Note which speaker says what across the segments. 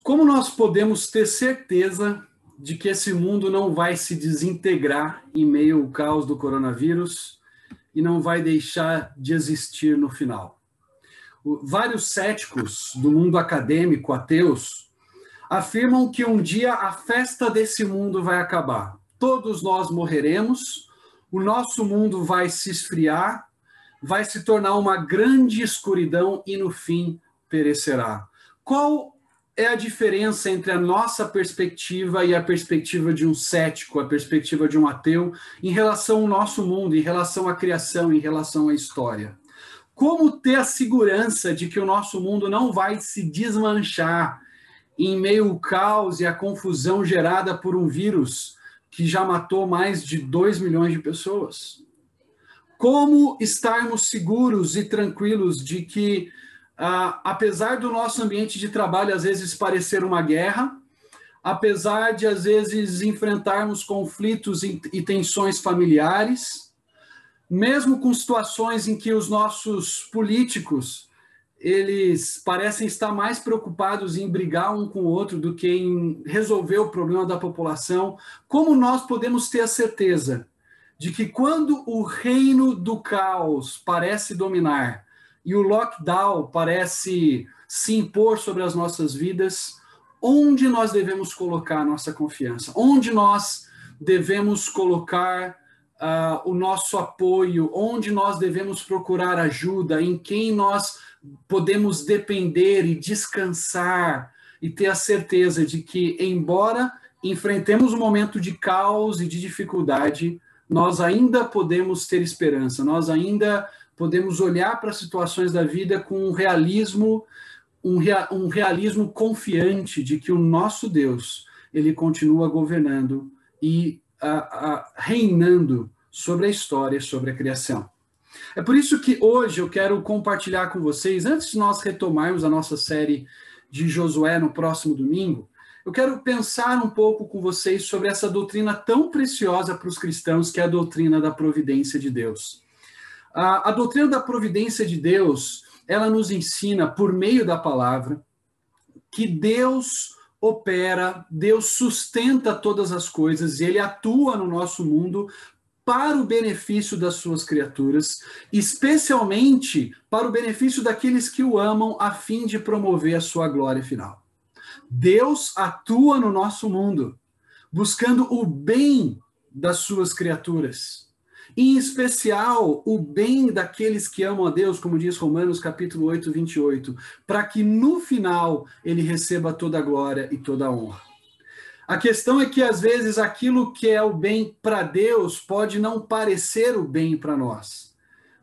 Speaker 1: Como nós podemos ter certeza de que esse mundo não vai se desintegrar em meio ao caos do coronavírus e não vai deixar de existir no final? Vários céticos do mundo acadêmico, ateus, afirmam que um dia a festa desse mundo vai acabar. Todos nós morreremos, o nosso mundo vai se esfriar, vai se tornar uma grande escuridão e no fim perecerá. Qual é a diferença entre a nossa perspectiva e a perspectiva de um cético, a perspectiva de um ateu, em relação ao nosso mundo, em relação à criação, em relação à história? Como ter a segurança de que o nosso mundo não vai se desmanchar em meio ao caos e à confusão gerada por um vírus que já matou mais de 2 milhões de pessoas? Como estarmos seguros e tranquilos de que, apesar do nosso ambiente de trabalho às vezes parecer uma guerra, apesar de às vezes enfrentarmos conflitos e tensões familiares, mesmo com situações em que os nossos políticos, eles parecem estar mais preocupados em brigar um com o outro do que em resolver o problema da população, como nós podemos ter a certeza de que quando o reino do caos parece dominar e o lockdown parece se impor sobre as nossas vidas, onde nós devemos colocar a nossa confiança? Onde nós devemos colocar o nosso apoio? Onde nós devemos procurar ajuda? Em quem nós podemos depender e descansar e ter a certeza de que, embora enfrentemos um momento de caos e de dificuldade, nós ainda podemos ter esperança, nós ainda podemos olhar para as situações da vida com um realismo confiante de que o nosso Deus, ele continua governando e reinando sobre a história, sobre a criação. É por isso que hoje eu quero compartilhar com vocês, antes de nós retomarmos a nossa série de Josué no próximo domingo, eu quero pensar um pouco com vocês sobre essa doutrina tão preciosa para os cristãos, que é a doutrina da providência de Deus. A doutrina da providência de Deus, ela nos ensina, por meio da palavra, que Deus opera, Deus sustenta todas as coisas, e Ele atua no nosso mundo para o benefício das suas criaturas, especialmente para o benefício daqueles que o amam, a fim de promover a sua glória final. Deus atua no nosso mundo, buscando o bem das suas criaturas, em especial o bem daqueles que amam a Deus, como diz Romanos capítulo 8, 28, para que no final ele receba toda a glória e toda a honra. A questão é que às vezes aquilo que é o bem para Deus pode não parecer o bem para nós,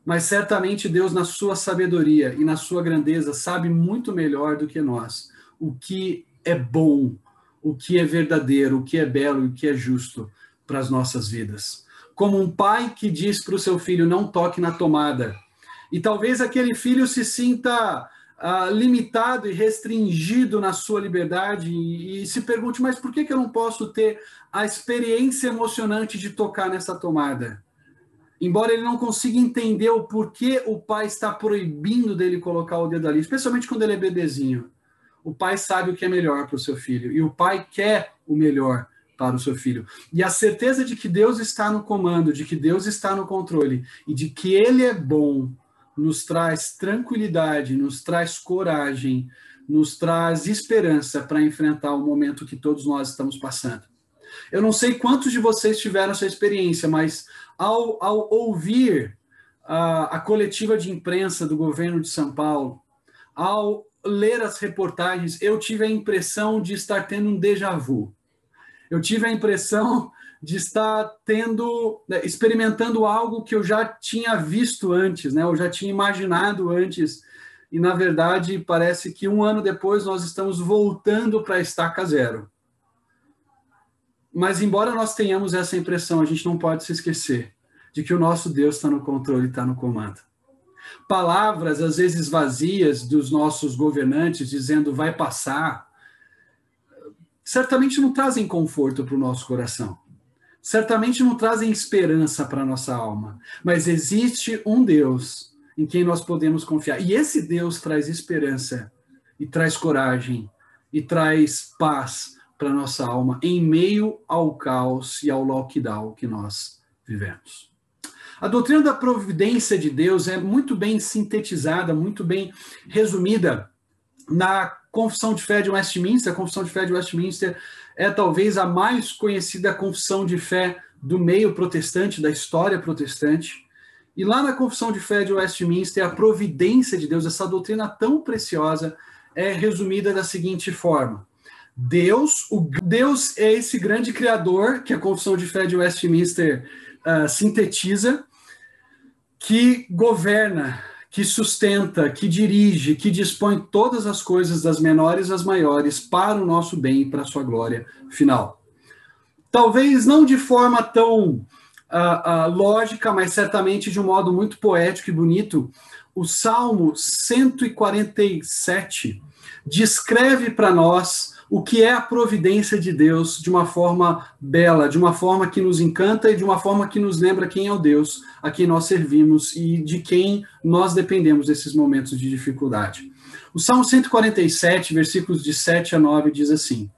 Speaker 1: mas certamente Deus, na sua sabedoria e na sua grandeza, sabe muito melhor do que nós o que é bom, o que é verdadeiro, o que é belo e o que é justo para as nossas vidas. Como um pai que diz para o seu filho, não toque na tomada, e talvez aquele filho se sinta limitado e restringido na sua liberdade e se pergunte, mas por que eu não posso ter a experiência emocionante de tocar nessa tomada? Embora ele não consiga entender o porquê o pai está proibindo dele colocar o dedo ali, especialmente quando ele é bebezinho. O pai sabe o que é melhor para o seu filho, e o pai quer o melhor para o seu filho. E a certeza de que Deus está no comando, de que Deus está no controle, e de que Ele é bom, nos traz tranquilidade, nos traz coragem, nos traz esperança para enfrentar o momento que todos nós estamos passando. Eu não sei quantos de vocês tiveram essa experiência, mas ao ouvir a coletiva de imprensa do governo de São Paulo, ao ler as reportagens, eu tive a impressão de estar tendo um déjà vu. Eu tive a impressão de estar experimentando algo que eu já tinha visto antes, né? Eu já tinha imaginado antes, e na verdade parece que um ano depois nós estamos voltando para a estaca zero. Mas embora nós tenhamos essa impressão, a gente não pode se esquecer de que o nosso Deus está no controle, está no comando. Palavras, às vezes vazias, dos nossos governantes dizendo vai passar, certamente não trazem conforto para o nosso coração. Certamente não trazem esperança para a nossa alma. Mas existe um Deus em quem nós podemos confiar. E esse Deus traz esperança e traz coragem e traz paz para a nossa alma em meio ao caos e ao lockdown que nós vivemos. A doutrina da providência de Deus é muito bem sintetizada, muito bem resumida na Confissão de Fé de Westminster. A Confissão de Fé de Westminster é talvez a mais conhecida confissão de fé do meio protestante, da história protestante. E lá na Confissão de Fé de Westminster, a providência de Deus, essa doutrina tão preciosa, é resumida da seguinte forma: Deus é esse grande criador que a Confissão de Fé de Westminster sintetiza, que governa, que sustenta, que dirige, que dispõe todas as coisas, das menores às maiores, para o nosso bem e para a sua glória final. Talvez não de forma tão lógica, mas certamente de um modo muito poético e bonito, o Salmo 147 descreve para nós o que é a providência de Deus de uma forma bela, de uma forma que nos encanta e de uma forma que nos lembra quem é o Deus a quem nós servimos e de quem nós dependemos nesses momentos de dificuldade. O Salmo 147, versículos de 7 a 9, diz assim: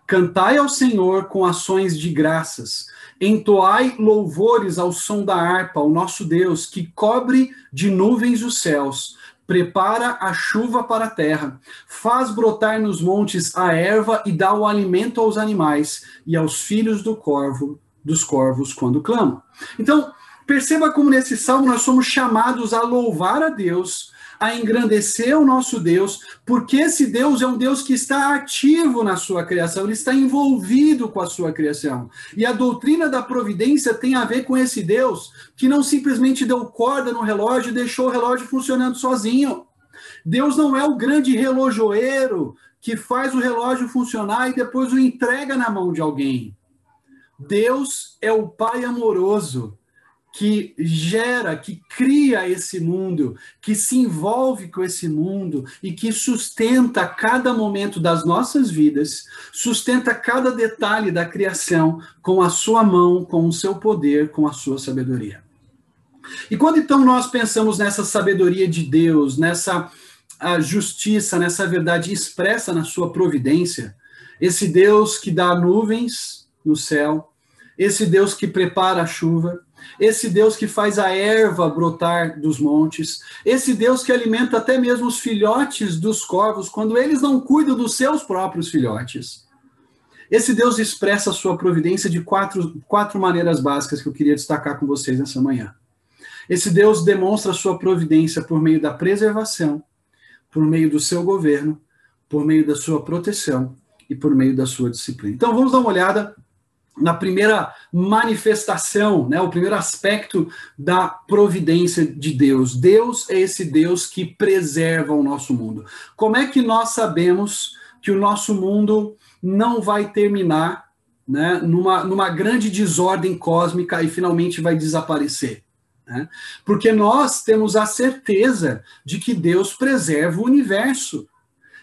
Speaker 1: Cantai ao Senhor com ações de graças, entoai louvores ao som da harpa, ao nosso Deus, que cobre de nuvens os céus, prepara a chuva para a terra, faz brotar nos montes a erva e dá o alimento aos animais e aos filhos dos corvos quando clamam. Então, perceba como nesse salmo nós somos chamados a louvar a Deus, a engrandecer o nosso Deus, porque esse Deus é um Deus que está ativo na sua criação, ele está envolvido com a sua criação. E a doutrina da providência tem a ver com esse Deus que não simplesmente deu corda no relógio e deixou o relógio funcionando sozinho. Deus não é o grande relojoeiro que faz o relógio funcionar e depois o entrega na mão de alguém. Deus é o Pai amoroso que gera, que cria esse mundo, que se envolve com esse mundo e que sustenta cada momento das nossas vidas, sustenta cada detalhe da criação com a sua mão, com o seu poder, com a sua sabedoria. E quando então nós pensamos nessa sabedoria de Deus, nessa justiça, nessa verdade expressa na sua providência, esse Deus que dá nuvens no céu, esse Deus que prepara a chuva, esse Deus que faz a erva brotar dos montes, esse Deus que alimenta até mesmo os filhotes dos corvos, quando eles não cuidam dos seus próprios filhotes. Esse Deus expressa a sua providência de quatro maneiras básicas que eu queria destacar com vocês nessa manhã. Esse Deus demonstra a sua providência por meio da preservação, por meio do seu governo, por meio da sua proteção e por meio da sua disciplina. Então vamos dar uma olhada na primeira manifestação, né, o primeiro aspecto da providência de Deus. Deus é esse Deus que preserva o nosso mundo. Como é que nós sabemos que o nosso mundo não vai terminar, né, numa grande desordem cósmica e finalmente vai desaparecer? Né? Porque nós temos a certeza de que Deus preserva o universo,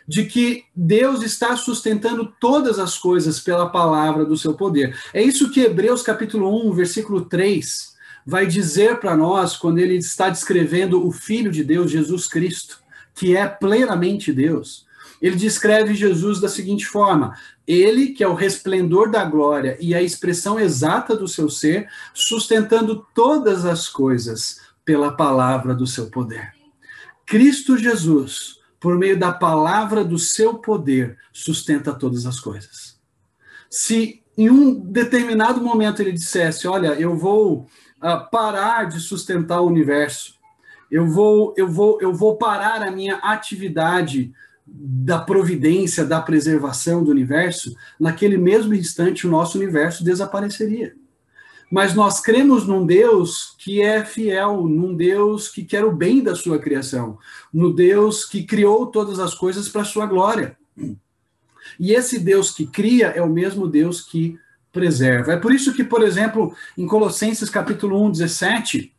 Speaker 1: de que Deus está sustentando todas as coisas pela palavra do seu poder. É isso que Hebreus capítulo 1, versículo 3, vai dizer para nós, quando ele está descrevendo o Filho de Deus, Jesus Cristo, que é plenamente Deus. Ele descreve Jesus da seguinte forma: ele, que é o resplendor da glória e a expressão exata do seu ser, sustentando todas as coisas pela palavra do seu poder. Cristo Jesus, por meio da palavra do seu poder, sustenta todas as coisas. Se em um determinado momento ele dissesse: olha, eu vou parar de sustentar o universo, eu vou parar a minha atividade da providência, da preservação do universo, naquele mesmo instante o nosso universo desapareceria. Mas nós cremos num Deus que é fiel, num Deus que quer o bem da sua criação, no Deus que criou todas as coisas para a sua glória. E esse Deus que cria é o mesmo Deus que preserva. É por isso que, por exemplo, em Colossenses capítulo 1, 17,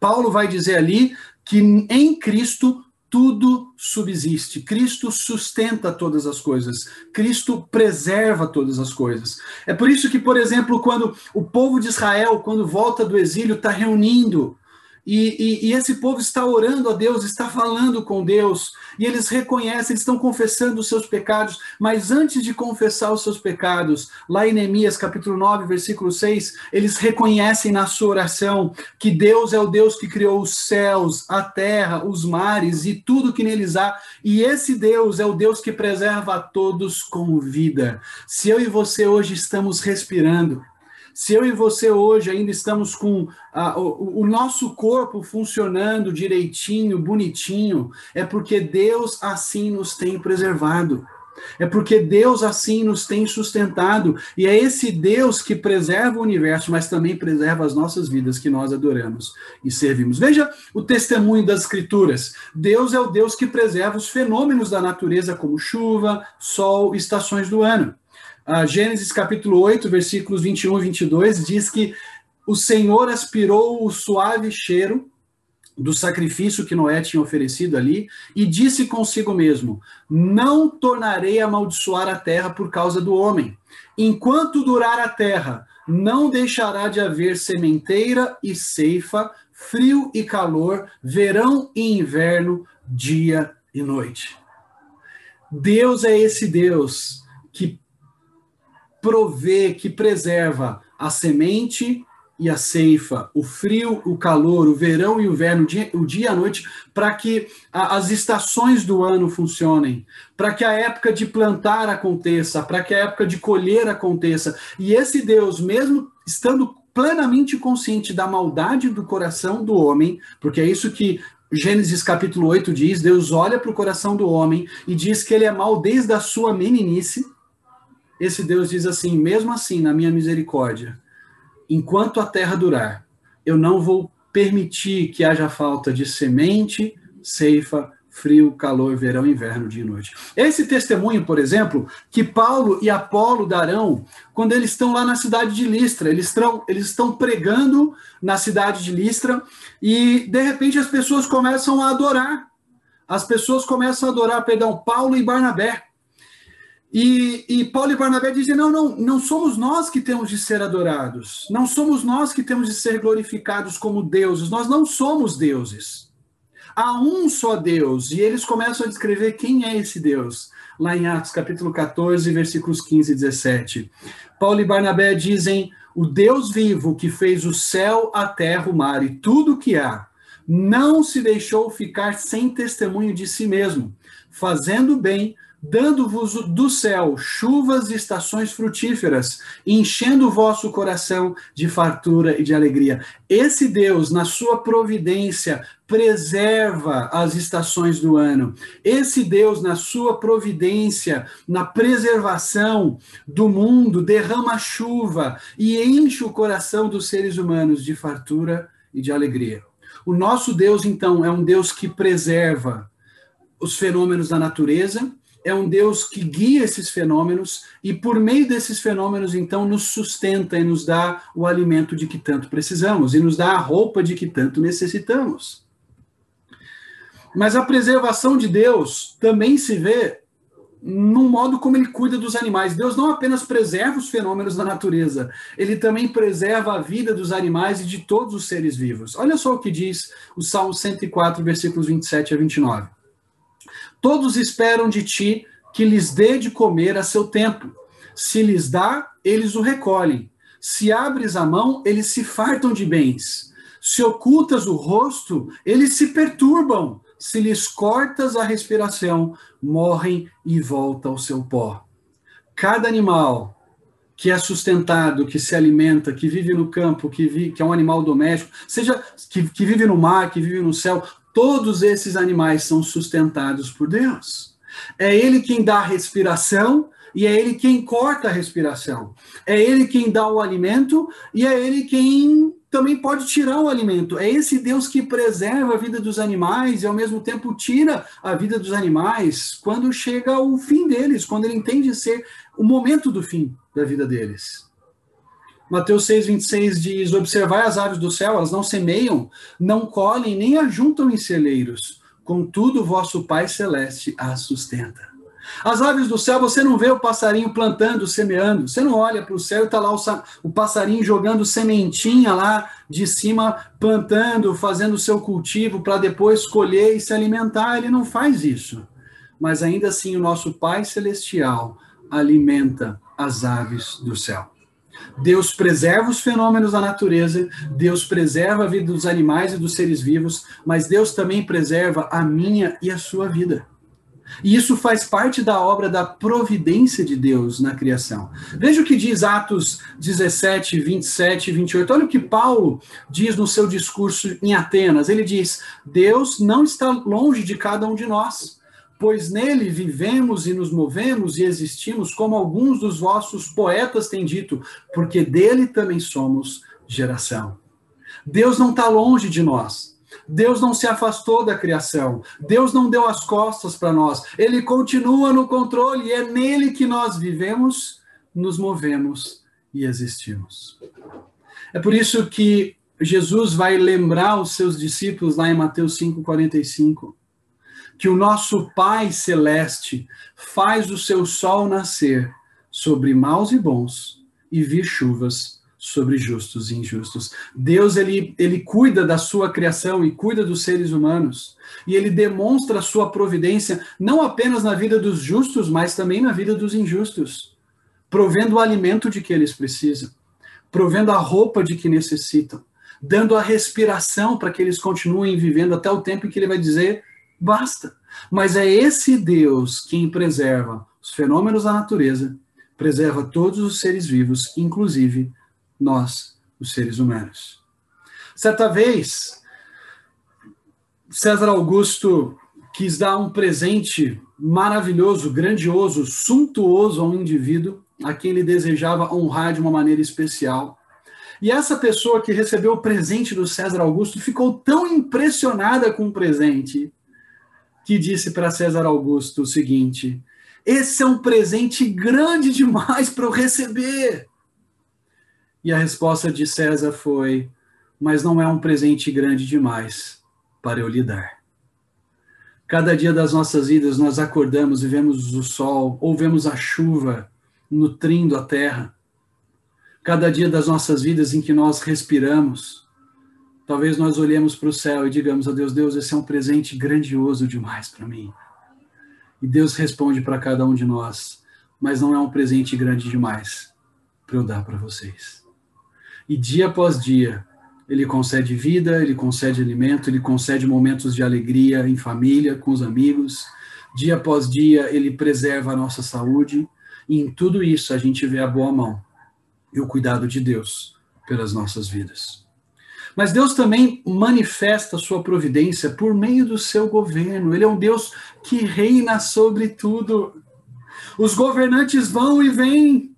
Speaker 1: Paulo vai dizer ali que em Cristo tudo subsiste. Cristo sustenta todas as coisas. Cristo preserva todas as coisas. É por isso que, por exemplo, quando o povo de Israel, quando volta do exílio, está reunindo E esse povo está orando a Deus, está falando com Deus, e eles reconhecem, eles estão confessando os seus pecados, mas antes de confessar os seus pecados, lá em Neemias capítulo 9, versículo 6, eles reconhecem na sua oração que Deus é o Deus que criou os céus, a terra, os mares e tudo que neles há, e esse Deus é o Deus que preserva a todos com vida. Se eu e você hoje estamos respirando, se eu e você hoje ainda estamos com o nosso corpo funcionando direitinho, bonitinho, é porque Deus assim nos tem preservado. É porque Deus assim nos tem sustentado. E é esse Deus que preserva o universo, mas também preserva as nossas vidas que nós adoramos e servimos. Veja o testemunho das Escrituras. Deus é o Deus que preserva os fenômenos da natureza, como chuva, sol, estações do ano. Gênesis capítulo 8, versículos 21 e 22, diz que o Senhor aspirou o suave cheiro do sacrifício que Noé tinha oferecido ali e disse consigo mesmo: não tornarei a amaldiçoar a terra por causa do homem. Enquanto durar a terra, não deixará de haver sementeira e ceifa, frio e calor, verão e inverno, dia e noite. Deus é esse Deus que provê, que preserva a semente e a ceifa, o frio, o calor, o verão e o inverno, o dia e a noite, para que as estações do ano funcionem, para que a época de plantar aconteça, para que a época de colher aconteça. E esse Deus, mesmo estando plenamente consciente da maldade do coração do homem, porque é isso que Gênesis capítulo 8 diz, Deus olha para o coração do homem e diz que ele é mau desde a sua meninice. Esse Deus diz assim: mesmo assim, na minha misericórdia, enquanto a terra durar, eu não vou permitir que haja falta de semente, ceifa, frio, calor, verão, inverno, dia e noite. Esse testemunho, por exemplo, que Paulo e Apolo darão quando eles estão lá na cidade de Listra. Eles estão pregando na cidade de Listra e, de repente, as pessoas começam a adorar. Paulo e Barnabé. E Paulo e Barnabé dizem: não somos nós que temos de ser adorados, não somos nós que temos de ser glorificados como deuses, nós não somos deuses. Há um só Deus, e eles começam a descrever quem é esse Deus, lá em Atos capítulo 14, versículos 15 e 17. Paulo e Barnabé dizem: o Deus vivo que fez o céu, a terra, o mar e tudo o que há, não se deixou ficar sem testemunho de si mesmo, fazendo bem, dando-vos do céu chuvas e estações frutíferas, enchendo o vosso coração de fartura e de alegria. Esse Deus, na sua providência, preserva as estações do ano. Esse Deus, na sua providência, na preservação do mundo, derrama chuva e enche o coração dos seres humanos de fartura e de alegria. O nosso Deus, então, é um Deus que preserva os fenômenos da natureza, é um Deus que guia esses fenômenos e, por meio desses fenômenos, então, nos sustenta e nos dá o alimento de que tanto precisamos e nos dá a roupa de que tanto necessitamos. Mas a preservação de Deus também se vê no modo como ele cuida dos animais. Deus não apenas preserva os fenômenos da natureza, ele também preserva a vida dos animais e de todos os seres vivos. Olha só o que diz o Salmo 104, versículos 27 a 29. Todos esperam de ti que lhes dê de comer a seu tempo. Se lhes dá, eles o recolhem. Se abres a mão, eles se fartam de bens. Se ocultas o rosto, eles se perturbam. Se lhes cortas a respiração, morrem e voltam ao seu pó. Cada animal que é sustentado, que se alimenta, que vive no campo, que é um animal doméstico, seja que vive no mar, que vive no céu, todos esses animais são sustentados por Deus. É Ele quem dá a respiração e é Ele quem corta a respiração. É Ele quem dá o alimento e é Ele quem também pode tirar o alimento. É esse Deus que preserva a vida dos animais e, ao mesmo tempo, tira a vida dos animais quando chega o fim deles, quando Ele entende ser o momento do fim da vida deles. Mateus 6,26 diz: observai as aves do céu, elas não semeiam, não colhem, nem ajuntam em celeiros, contudo vosso Pai Celeste as sustenta. As aves do céu, você não vê o passarinho plantando, semeando. Você não olha para o céu e está lá o passarinho jogando sementinha lá de cima, plantando, fazendo o seu cultivo para depois colher e se alimentar. Ele não faz isso. Mas ainda assim o nosso Pai Celestial alimenta as aves do céu. Deus preserva os fenômenos da natureza, Deus preserva a vida dos animais e dos seres vivos, mas Deus também preserva a minha e a sua vida. E isso faz parte da obra da providência de Deus na criação. Veja o que diz Atos 17, 27 e 28. Olha o que Paulo diz no seu discurso em Atenas. Ele diz: Deus não está longe de cada um de nós, pois nele vivemos e nos movemos e existimos, como alguns dos vossos poetas têm dito, porque dele também somos geração. Deus não está longe de nós. Deus não se afastou da criação. Deus não deu as costas para nós. Ele continua no controle e é nele que nós vivemos, nos movemos e existimos. É por isso que Jesus vai lembrar os seus discípulos lá em Mateus 5,45, que o nosso Pai Celeste faz o seu sol nascer sobre maus e bons e vir chuvas sobre justos e injustos. Deus, ele cuida da sua criação e cuida dos seres humanos. E ele demonstra a sua providência não apenas na vida dos justos, mas também na vida dos injustos. Provendo o alimento de que eles precisam. Provendo a roupa de que necessitam. Dando a respiração para que eles continuem vivendo até o tempo em que ele vai dizer, basta. Mas é esse Deus quem preserva os fenômenos da natureza, preserva todos os seres vivos, inclusive nós, os seres humanos. Certa vez, César Augusto quis dar um presente maravilhoso, grandioso, suntuoso a um indivíduo a quem ele desejava honrar de uma maneira especial. E essa pessoa que recebeu o presente do César Augusto ficou tão impressionada com o presente que disse para César Augusto o seguinte: esse é um presente grande demais para eu receber. E a resposta de César foi: mas não é um presente grande demais para eu lhe dar. Cada dia das nossas vidas nós acordamos e vemos o sol, ou vemos a chuva nutrindo a terra. Cada dia das nossas vidas em que nós respiramos, talvez nós olhemos para o céu e digamos a Deus: Deus, esse é um presente grandioso demais para mim. E Deus responde para cada um de nós: mas não é um presente grande demais para eu dar para vocês. E dia após dia, ele concede vida, ele concede alimento, ele concede momentos de alegria em família, com os amigos. Dia após dia, ele preserva a nossa saúde. E em tudo isso, a gente vê a boa mão e o cuidado de Deus pelas nossas vidas. Mas Deus também manifesta a sua providência por meio do seu governo. Ele é um Deus que reina sobre tudo. Os governantes vão e vêm.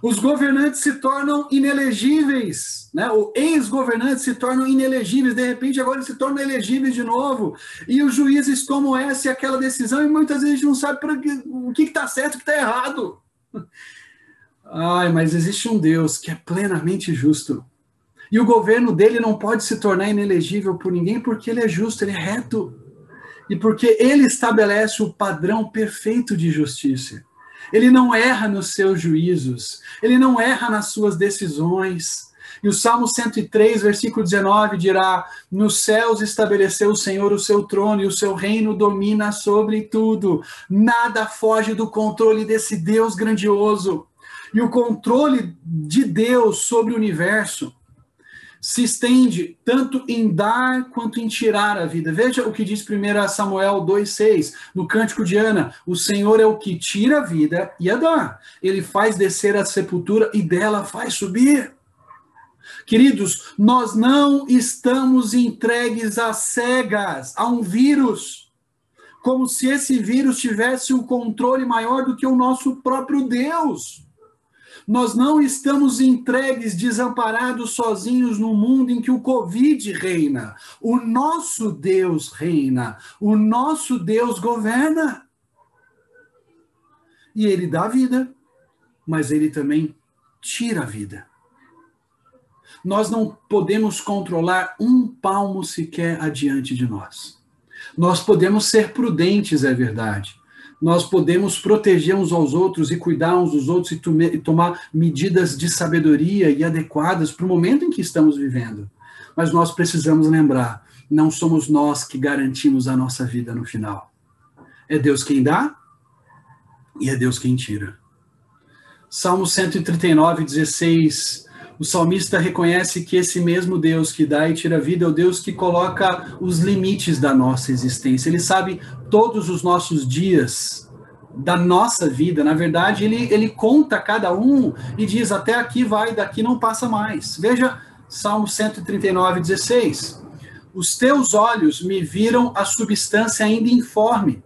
Speaker 1: Os governantes se tornam inelegíveis, né? Os ex-governantes se tornam inelegíveis, de repente agora eles se tornam elegíveis de novo, e os juízes tomam essa e aquela decisão, e muitas vezes a gente não sabe o que está certo e o que está errado. Ai, mas existe um Deus que é plenamente justo, e o governo dele não pode se tornar inelegível por ninguém, porque ele é justo, ele é reto, e porque ele estabelece o padrão perfeito de justiça. Ele não erra nos seus juízos, ele não erra nas suas decisões. E o Salmo 103, versículo 19 dirá: nos céus estabeleceu o Senhor o seu trono e o seu reino domina sobre tudo. Nada foge do controle desse Deus grandioso. E o controle de Deus sobre o universo se estende tanto em dar quanto em tirar a vida. Veja o que diz 1 Samuel 2,6, no Cântico de Ana: o Senhor é o que tira a vida e a dá. Ele faz descer a sepultura e dela faz subir. Queridos, nós não estamos entregues às cegas, a um vírus, como se esse vírus tivesse um controle maior do que o nosso próprio Deus. Nós não estamos entregues, desamparados, sozinhos no mundo em que o Covid reina. O nosso Deus reina. O nosso Deus governa. E ele dá vida, mas ele também tira a vida. Nós não podemos controlar um palmo sequer adiante de nós. Nós podemos ser prudentes, é verdade, Nós podemos proteger uns aos outros e cuidar uns dos outros e tomar medidas de sabedoria e adequadas para o momento em que estamos vivendo. Mas nós precisamos lembrar, não somos nós que garantimos a nossa vida no final. É Deus quem dá e é Deus quem tira. Salmo 139, 16, o salmista reconhece que esse mesmo Deus que dá e tira a vida é o Deus que coloca os limites da nossa existência. Ele sabe todos os nossos dias da nossa vida. Na verdade, ele conta cada um e diz, até aqui vai, daqui não passa mais. Veja Salmo 139, 16. Os teus olhos me viram a substância ainda informe,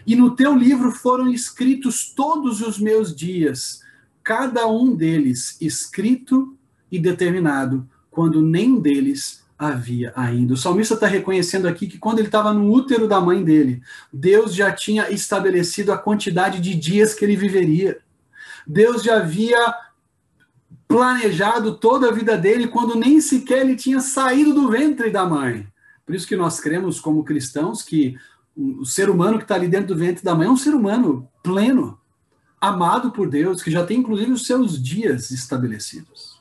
Speaker 1: e no teu livro foram escritos todos os meus dias, cada um deles escrito e determinado, quando nenhum deles havia ainda. O salmista está reconhecendo aqui que quando ele estava no útero da mãe dele, Deus já tinha estabelecido a quantidade de dias que ele viveria. Deus já havia planejado toda a vida dele quando nem sequer ele tinha saído do ventre da mãe. Por isso que nós cremos como cristãos que o ser humano que está ali dentro do ventre da mãe é um ser humano pleno, amado por Deus, que já tem inclusive os seus dias estabelecidos.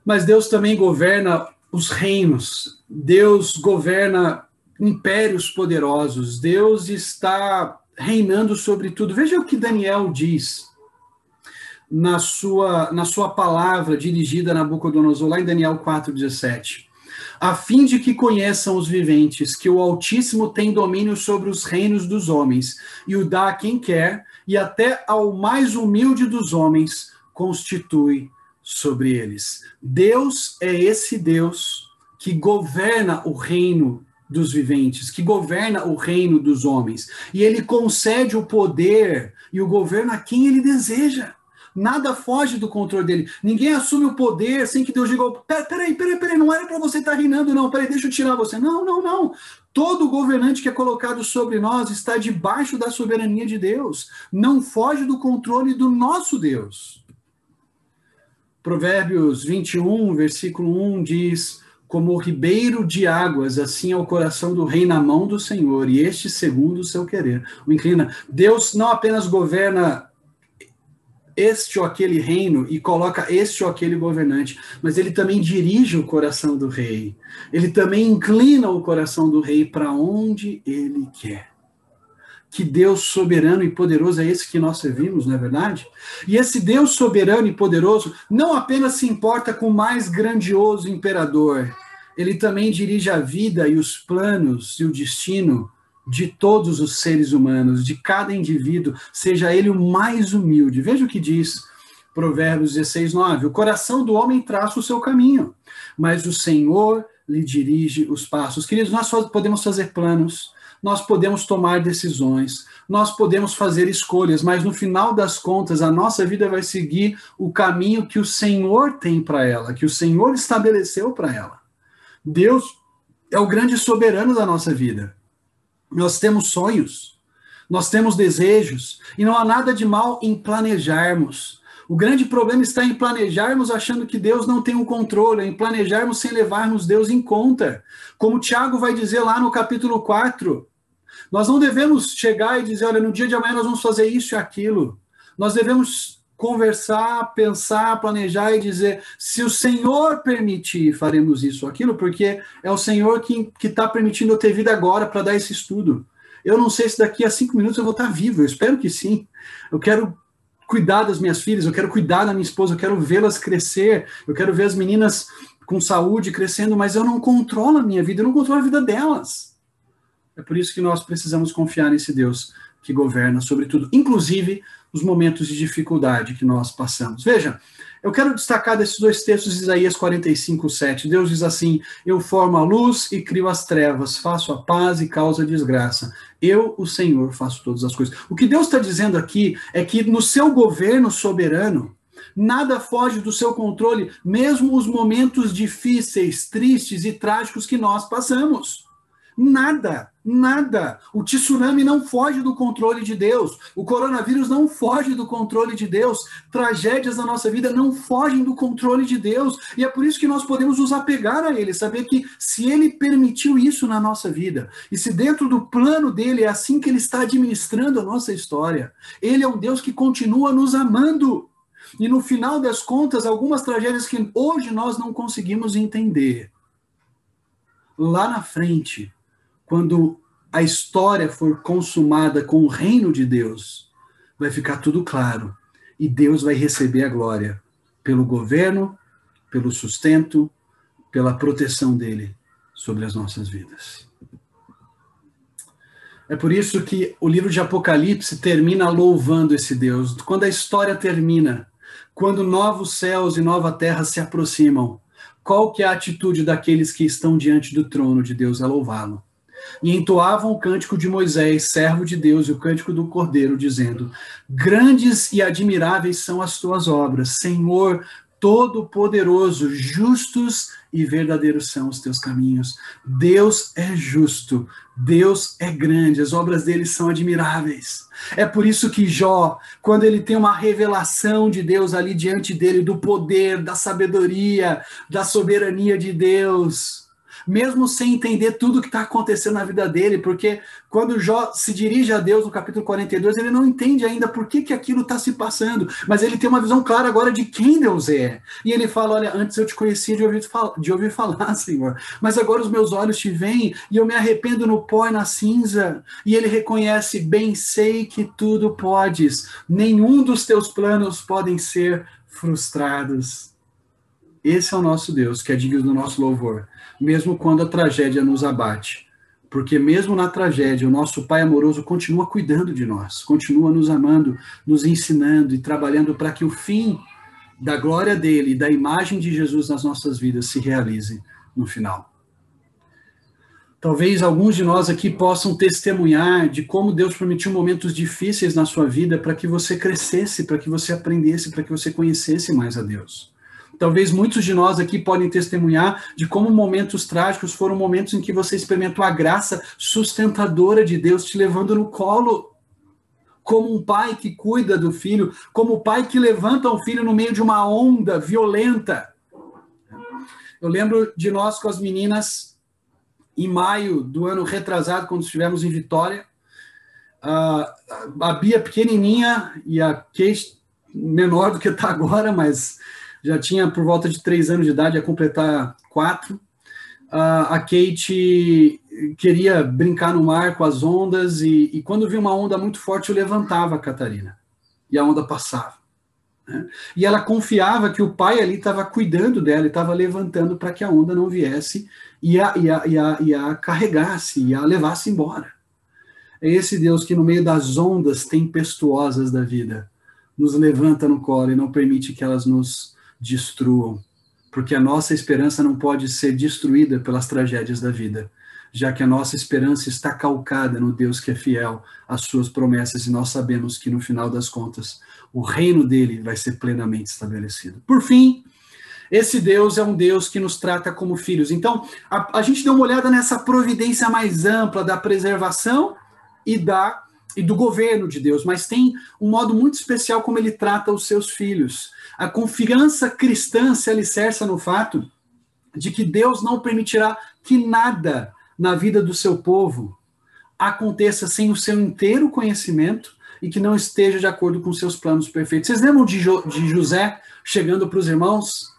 Speaker 1: Mas Deus também governa os reinos, Deus governa impérios poderosos, Deus está reinando sobre tudo. Veja o que Daniel diz na sua palavra dirigida a Nabucodonosor, lá em Daniel 4,17. A fim de que conheçam os viventes que o Altíssimo tem domínio sobre os reinos dos homens, e o dá a quem quer, e até ao mais humilde dos homens constitui sobre eles. Deus é esse Deus que governa o reino dos viventes, que governa o reino dos homens, e ele concede o poder e o governo a quem ele deseja. Nada foge do controle dele. Ninguém assume o poder sem que Deus diga, peraí, não era para você estar reinando, não, peraí, deixa eu tirar você. Não. Todo governante que é colocado sobre nós está debaixo da soberania de Deus. Não foge do controle do nosso Deus. Provérbios 21, versículo 1 diz, como o ribeiro de águas, assim é o coração do rei na mão do Senhor, e este segundo o seu querer o inclina. Deus não apenas governa este ou aquele reino e coloca este ou aquele governante, mas ele também dirige o coração do rei. Ele também inclina o coração do rei para onde ele quer. Que Deus soberano e poderoso é esse que nós servimos, não é verdade? E esse Deus soberano e poderoso não apenas se importa com o mais grandioso imperador, ele também dirige a vida e os planos e o destino de todos os seres humanos, de cada indivíduo, seja ele o mais humilde. Veja o que diz Provérbios 16, 9. O coração do homem traça o seu caminho, mas o Senhor lhe dirige os passos. Queridos, nós podemos fazer planos, nós podemos tomar decisões, nós podemos fazer escolhas, mas no final das contas, a nossa vida vai seguir o caminho que o Senhor tem para ela, que o Senhor estabeleceu para ela. Deus é o grande soberano da nossa vida. Nós temos sonhos, nós temos desejos, e não há nada de mal em planejarmos. O grande problema está em planejarmos achando que Deus não tem o controle, em planejarmos sem levarmos Deus em conta. Como Tiago vai dizer lá no capítulo 4, nós não devemos chegar e dizer, olha, no dia de amanhã nós vamos fazer isso e aquilo. Nós devemos conversar, pensar, planejar e dizer, se o Senhor permitir, faremos isso ou aquilo, porque é o Senhor que está permitindo eu ter vida agora para dar esse estudo. Eu não sei se daqui a 5 minutos eu vou estar vivo, eu espero que sim. Eu quero cuidar das minhas filhas, eu quero cuidar da minha esposa, eu quero vê-las crescer, eu quero ver as meninas com saúde crescendo, mas eu não controlo a minha vida, eu não controlo a vida delas. É por isso que nós precisamos confiar nesse Deus que governa sobre tudo, inclusive os momentos de dificuldade que nós passamos. Veja, eu quero destacar desses 2 textos de Isaías 45, 7. Deus diz assim, eu formo a luz e crio as trevas, faço a paz e causo a desgraça. Eu, o Senhor, faço todas as coisas. O que Deus está dizendo aqui é que no seu governo soberano, nada foge do seu controle, mesmo os momentos difíceis, tristes e trágicos que nós passamos. Nada, nada. O tsunami não foge do controle de Deus. O coronavírus não foge do controle de Deus. Tragédias na nossa vida não fogem do controle de Deus. E é por isso que nós podemos nos apegar a Ele, saber que se Ele permitiu isso na nossa vida, e se dentro do plano dele é assim que Ele está administrando a nossa história, Ele é um Deus que continua nos amando. E no final das contas, algumas tragédias que hoje nós não conseguimos entender, lá na frente, quando a história for consumada com o reino de Deus, vai ficar tudo claro. E Deus vai receber a glória pelo governo, pelo sustento, pela proteção dele sobre as nossas vidas. É por isso que o livro de Apocalipse termina louvando esse Deus. Quando a história termina, quando novos céus e nova terra se aproximam, qual que é a atitude daqueles que estão diante do trono de Deus? É louvá-lo. E entoavam o cântico de Moisés, servo de Deus, e o cântico do Cordeiro, dizendo: grandes e admiráveis são as tuas obras, Senhor Todo-Poderoso, justos e verdadeiros são os teus caminhos. Deus é justo, Deus é grande, as obras dele são admiráveis. É por isso que Jó, quando ele tem uma revelação de Deus ali diante dele, do poder, da sabedoria, da soberania de Deus, mesmo sem entender tudo que está acontecendo na vida dele, porque quando Jó se dirige a Deus no capítulo 42, ele não entende ainda por que aquilo está se passando, mas ele tem uma visão clara agora de quem Deus é. E ele fala: olha, antes eu te conhecia de ouvir falar, Senhor, mas agora os meus olhos te veem e eu me arrependo no pó e na cinza. E ele reconhece: bem sei que tudo podes, nenhum dos teus planos podem ser frustrados. Esse é o nosso Deus, que é digno do nosso louvor, mesmo quando a tragédia nos abate. Porque mesmo na tragédia, o nosso Pai amoroso continua cuidando de nós, continua nos amando, nos ensinando e trabalhando para que o fim da glória dele, da imagem de Jesus nas nossas vidas se realize no final. Talvez alguns de nós aqui possam testemunhar de como Deus permitiu momentos difíceis na sua vida para que você crescesse, para que você aprendesse, para que você conhecesse mais a Deus. Talvez muitos de nós aqui podem testemunhar de como momentos trágicos foram momentos em que você experimentou a graça sustentadora de Deus te levando no colo, como um pai que cuida do filho, como o pai que levanta um filho no meio de uma onda violenta. Eu lembro de nós com as meninas, em maio do ano retrasado, quando estivemos em Vitória, a Bia pequenininha e a Kate menor do que está agora, mas já tinha por volta de 3 anos de idade, a completar 4. A Kate queria brincar no mar com as ondas, e quando via uma onda muito forte, eu levantava a Catarina, e a onda passava. Né? E ela confiava que o pai ali estava cuidando dela, e estava levantando para que a onda não viesse e a carregasse, e a levasse embora. É esse Deus que no meio das ondas tempestuosas da vida, nos levanta no colo e não permite que elas nos destruam, porque a nossa esperança não pode ser destruída pelas tragédias da vida, já que a nossa esperança está calcada no Deus que é fiel às suas promessas, e nós sabemos que no final das contas o reino dele vai ser plenamente estabelecido. Por fim, esse Deus é um Deus que nos trata como filhos. Então, a gente deu uma olhada nessa providência mais ampla da preservação e do governo de Deus, mas tem um modo muito especial como ele trata os seus filhos. A confiança cristã se alicerça no fato de que Deus não permitirá que nada na vida do seu povo aconteça sem o seu inteiro conhecimento e que não esteja de acordo com seus planos perfeitos. Vocês lembram de José chegando para os irmãos?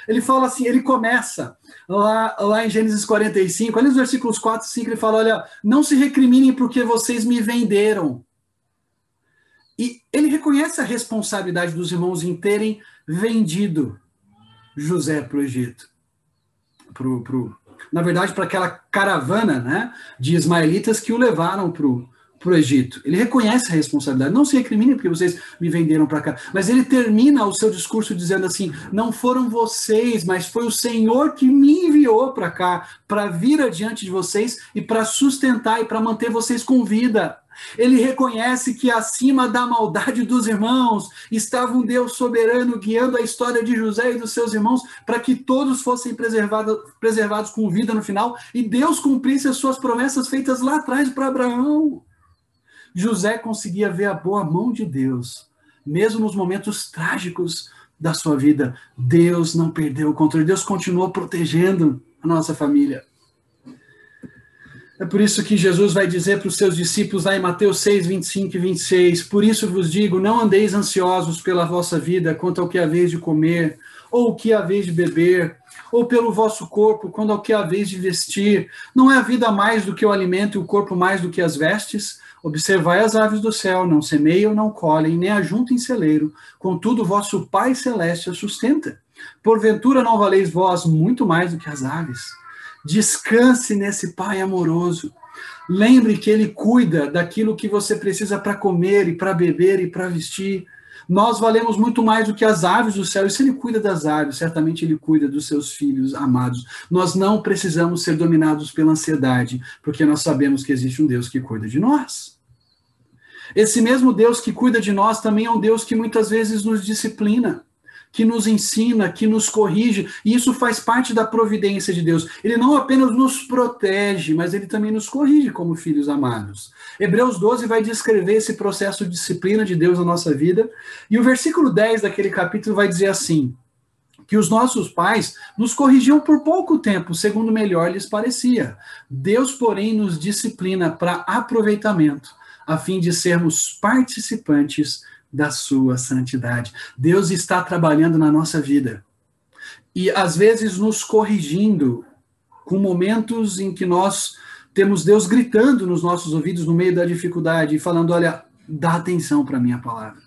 Speaker 1: Ele fala assim, ele começa lá em Gênesis 45, ali nos versículos 4 e 5, ele fala: olha, não se recriminem porque vocês me venderam. E ele reconhece a responsabilidade dos irmãos em terem vendido José para o Egito. Na verdade, para aquela caravana, né, de ismaelitas que o levaram para para o Egito. Ele reconhece a responsabilidade. Não se recrimine porque vocês me venderam para cá. Mas ele termina o seu discurso dizendo assim, não foram vocês, mas foi o Senhor que me enviou para cá, para vir adiante de vocês e para sustentar e para manter vocês com vida. Ele reconhece que acima da maldade dos irmãos estava um Deus soberano guiando a história de José e dos seus irmãos para que todos fossem preservados com vida no final e Deus cumprisse as suas promessas feitas lá atrás para Abraão. José conseguia ver a boa mão de Deus, mesmo nos momentos trágicos da sua vida. Deus não perdeu o controle, Deus continuou protegendo a nossa família. É por isso que Jesus vai dizer para os seus discípulos lá em Mateus 6, 25 e 26, por isso vos digo, não andeis ansiosos pela vossa vida, quanto ao que haveis de comer, ou o que haveis de beber, ou pelo vosso corpo, quanto ao que haveis de vestir. Não é a vida mais do que o alimento e o corpo mais do que as vestes? Observai as aves do céu, não semeiam, não colhem, nem ajuntam em celeiro, contudo vosso Pai Celeste a sustenta. Porventura não valeis vós muito mais do que as aves? Descanse nesse Pai amoroso. Lembre que Ele cuida daquilo que você precisa para comer e para beber e para vestir. Nós valemos muito mais do que as aves do céu. E se Ele cuida das aves, certamente Ele cuida dos seus filhos amados. Nós não precisamos ser dominados pela ansiedade, porque nós sabemos que existe um Deus que cuida de nós. Esse mesmo Deus que cuida de nós também é um Deus que muitas vezes nos disciplina, que nos ensina, que nos corrige, e isso faz parte da providência de Deus. Ele não apenas nos protege, mas ele também nos corrige como filhos amados. Hebreus 12 vai descrever esse processo de disciplina de Deus na nossa vida, e o versículo 10 daquele capítulo vai dizer assim, que os nossos pais nos corrigiam por pouco tempo, segundo melhor lhes parecia. Deus, porém, nos disciplina para aproveitamento, a fim de sermos participantes da sua santidade. Deus está trabalhando na nossa vida. E às vezes nos corrigindo com momentos em que nós temos Deus gritando nos nossos ouvidos no meio da dificuldade e falando, olha, dá atenção para a minha palavra.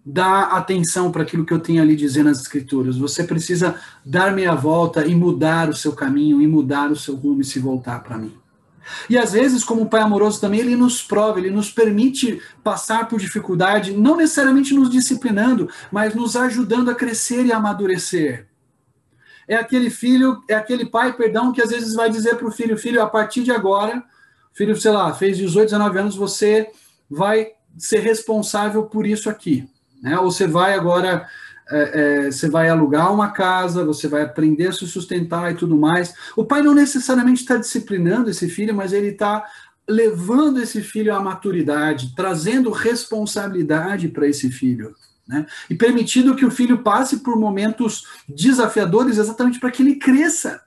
Speaker 1: Dá atenção para aquilo que eu tenho ali dizendo nas Escrituras. Você precisa dar meia volta e mudar o seu caminho, e mudar o seu rumo e se voltar para mim. E às vezes, como Pai amoroso também, Ele nos prova, Ele nos permite passar por dificuldade, não necessariamente nos disciplinando, mas nos ajudando a crescer e a amadurecer. É aquele pai, que às vezes vai dizer para o filho, a partir de agora, filho, sei lá, fez 18, 19 anos, você vai ser responsável por isso aqui. Né? Ou você vai agora... você vai alugar uma casa, você vai aprender a se sustentar e tudo mais. O pai não necessariamente está disciplinando esse filho, mas ele está levando esse filho à maturidade, trazendo responsabilidade para esse filho, né? E permitindo que o filho passe por momentos desafiadores exatamente para que ele cresça.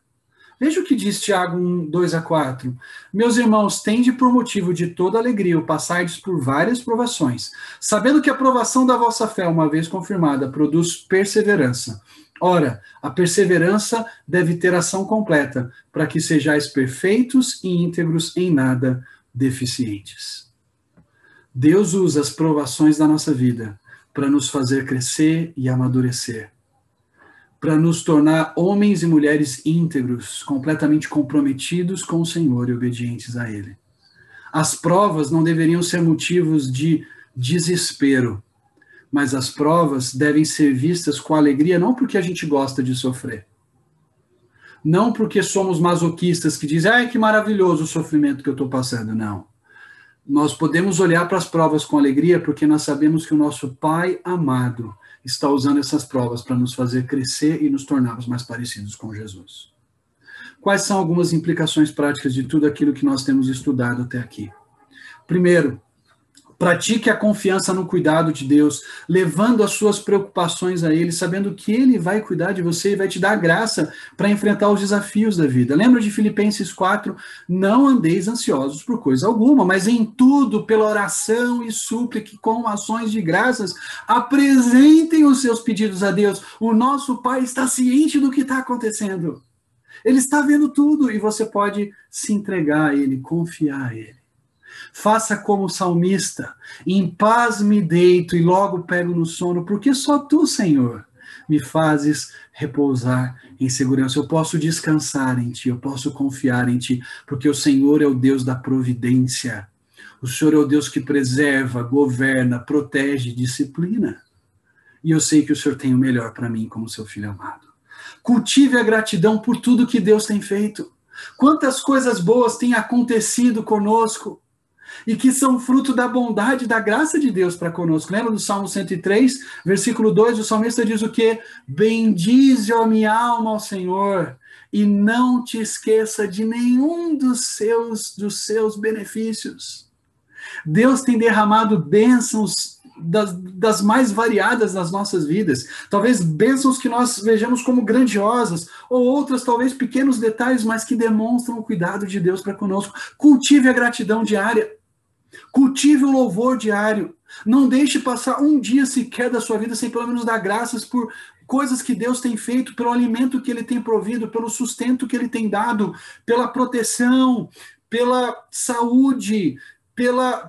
Speaker 1: Veja o que diz Tiago 1, 2-4. Meus irmãos, tende por motivo de toda alegria o passardes por várias provações, sabendo que a provação da vossa fé, uma vez confirmada, produz perseverança. Ora, a perseverança deve ter ação completa, para que sejais perfeitos e íntegros em nada deficientes. Deus usa as provações da nossa vida para nos fazer crescer e amadurecer, para nos tornar homens e mulheres íntegros, completamente comprometidos com o Senhor e obedientes a Ele. As provas não deveriam ser motivos de desespero, mas as provas devem ser vistas com alegria, não porque a gente gosta de sofrer, não porque somos masoquistas que dizem, ai, que maravilhoso o sofrimento que eu estou passando, não. Nós podemos olhar para as provas com alegria porque nós sabemos que o nosso Pai amado está usando essas provas para nos fazer crescer e nos tornarmos mais parecidos com Jesus. Quais são algumas implicações práticas de tudo aquilo que nós temos estudado até aqui? Primeiro, pratique a confiança no cuidado de Deus, levando as suas preocupações a Ele, sabendo que Ele vai cuidar de você e vai te dar graça para enfrentar os desafios da vida. Lembra de Filipenses 4? Não andeis ansiosos por coisa alguma, mas em tudo, pela oração e súplica, com ações de graças, apresentem os seus pedidos a Deus. O nosso Pai está ciente do que está acontecendo. Ele está vendo tudo e você pode se entregar a Ele, confiar a Ele. Faça como o salmista, em paz me deito e logo pego no sono, porque só tu, Senhor, me fazes repousar em segurança. Eu posso descansar em ti, eu posso confiar em ti, porque o Senhor é o Deus da providência. O Senhor é o Deus que preserva, governa, protege, disciplina. E eu sei que o Senhor tem o melhor para mim como seu filho amado. Cultive a gratidão por tudo que Deus tem feito. Quantas coisas boas têm acontecido conosco e que são fruto da bondade e da graça de Deus para conosco. Lembra do Salmo 103, versículo 2, o salmista diz o quê? Bendize, ó minha alma, ao Senhor, e não te esqueça de nenhum dos seus benefícios. Deus tem derramado bênçãos das mais variadas nas nossas vidas. Talvez bênçãos que nós vejamos como grandiosas, ou outras talvez pequenos detalhes, mas que demonstram o cuidado de Deus para conosco. Cultive a gratidão diária. Cultive o louvor diário. Não deixe passar um dia sequer da sua vida sem pelo menos dar graças por coisas que Deus tem feito, pelo alimento que Ele tem provido, pelo sustento que Ele tem dado, pela proteção, pela saúde,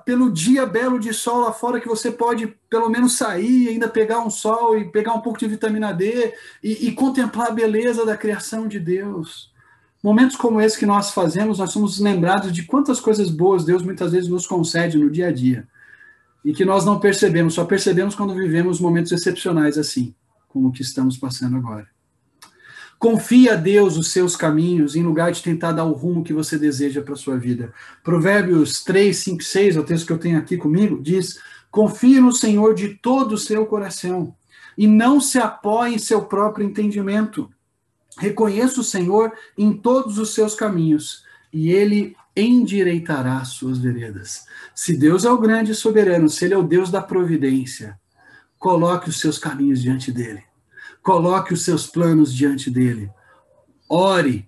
Speaker 1: pelo dia belo de sol lá fora, que você pode pelo menos sair e ainda pegar um sol e pegar um pouco de vitamina D e contemplar a beleza da criação de Deus. Momentos como esse que nós fazemos, nós somos lembrados de quantas coisas boas Deus muitas vezes nos concede no dia a dia e que nós não percebemos, só percebemos quando vivemos momentos excepcionais assim, como o que estamos passando agora. Confie a Deus os seus caminhos, em lugar de tentar dar o rumo que você deseja para a sua vida. Provérbios 3, 5, 6, é o texto que eu tenho aqui comigo, diz: confie no Senhor de todo o seu coração, e não se apoie em seu próprio entendimento. Reconheça o Senhor em todos os seus caminhos, e Ele endireitará as suas veredas. Se Deus é o grande e soberano, se Ele é o Deus da providência, coloque os seus caminhos diante dEle. Coloque os seus planos diante dEle. Ore,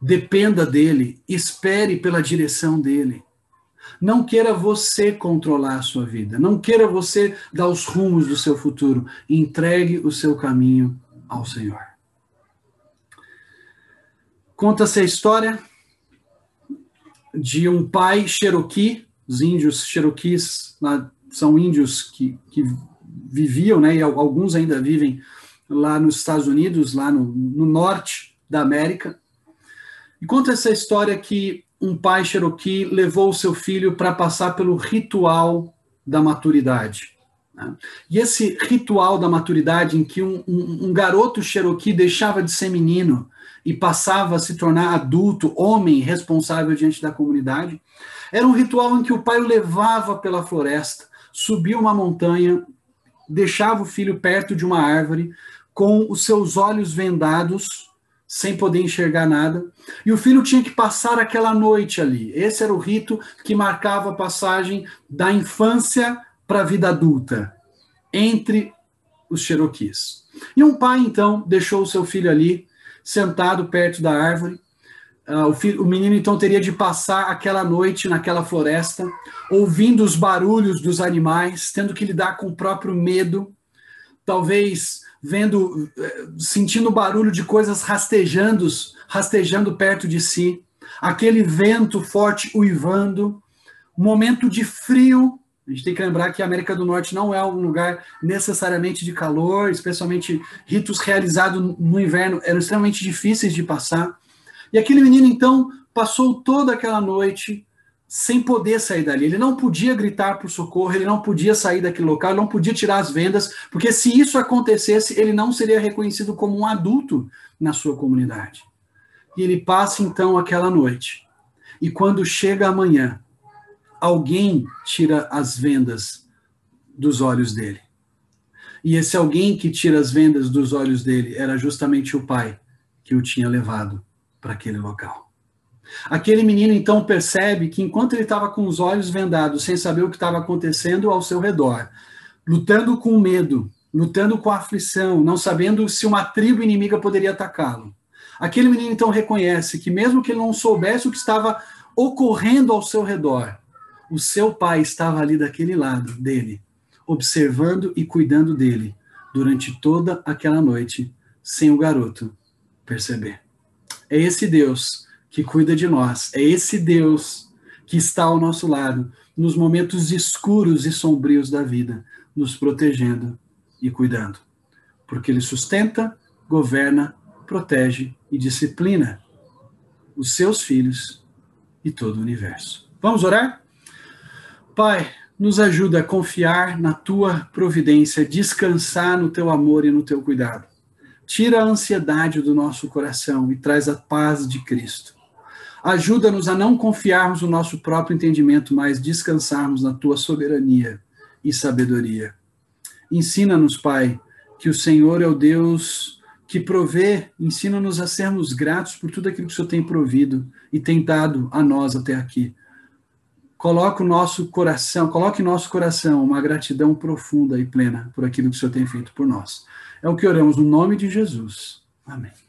Speaker 1: dependa dEle, espere pela direção dEle. Não queira você controlar a sua vida, não queira você dar os rumos do seu futuro. Entregue o seu caminho ao Senhor. Conta-se a história de um pai Cherokee. Os índios Cherokees são índios que viviam, né, e alguns ainda vivem lá nos Estados Unidos, lá no norte da América. E conta essa história que um pai Cherokee levou o seu filho para passar pelo ritual da maturidade. Né? E esse ritual da maturidade, em que um garoto Cherokee deixava de ser menino e passava a se tornar adulto, homem responsável diante da comunidade, era um ritual em que o pai o levava pela floresta, subia uma montanha, deixava o filho perto de uma árvore, com os seus olhos vendados, sem poder enxergar nada, e o filho tinha que passar aquela noite ali. Esse era o rito que marcava a passagem da infância para a vida adulta, entre os Cherokees. E um pai, então, deixou o seu filho ali, sentado perto da árvore. O menino, então, teria de passar aquela noite naquela floresta, ouvindo os barulhos dos animais, tendo que lidar com o próprio medo, talvez sentindo o barulho de coisas rastejando perto de si, aquele vento forte uivando, um momento de frio. A gente tem que lembrar que a América do Norte não é um lugar necessariamente de calor, especialmente ritos realizados no inverno eram extremamente difíceis de passar. E aquele menino, então, passou toda aquela noite sem poder sair dali. Ele não podia gritar por socorro, ele não podia sair daquele local, ele não podia tirar as vendas, porque se isso acontecesse, ele não seria reconhecido como um adulto na sua comunidade. E ele passa, então, aquela noite. E quando chega amanhã, alguém tira as vendas dos olhos dele. E esse alguém que tira as vendas dos olhos dele era justamente o pai que o tinha levado para aquele local. Aquele menino então percebe que enquanto ele estava com os olhos vendados, sem saber o que estava acontecendo ao seu redor, lutando com medo, lutando com a aflição, não sabendo se uma tribo inimiga poderia atacá-lo, aquele menino então reconhece que mesmo que ele não soubesse o que estava ocorrendo ao seu redor, o seu pai estava ali daquele lado dele, observando e cuidando dele durante toda aquela noite, sem o garoto perceber. É esse Deus que cuida de nós, é esse Deus que está ao nosso lado, nos momentos escuros e sombrios da vida, nos protegendo e cuidando. Porque Ele sustenta, governa, protege e disciplina os seus filhos e todo o universo. Vamos orar? Pai, nos ajuda a confiar na tua providência, descansar no teu amor e no teu cuidado. Tira a ansiedade do nosso coração e traz a paz de Cristo. Ajuda-nos a não confiarmos no nosso próprio entendimento, mas descansarmos na tua soberania e sabedoria. Ensina-nos, Pai, que o Senhor é o Deus que provê, ensina-nos a sermos gratos por tudo aquilo que o Senhor tem provido e tem dado a nós até aqui. Coloque em nosso coração uma gratidão profunda e plena por aquilo que o Senhor tem feito por nós. É o que oramos no nome de Jesus. Amém.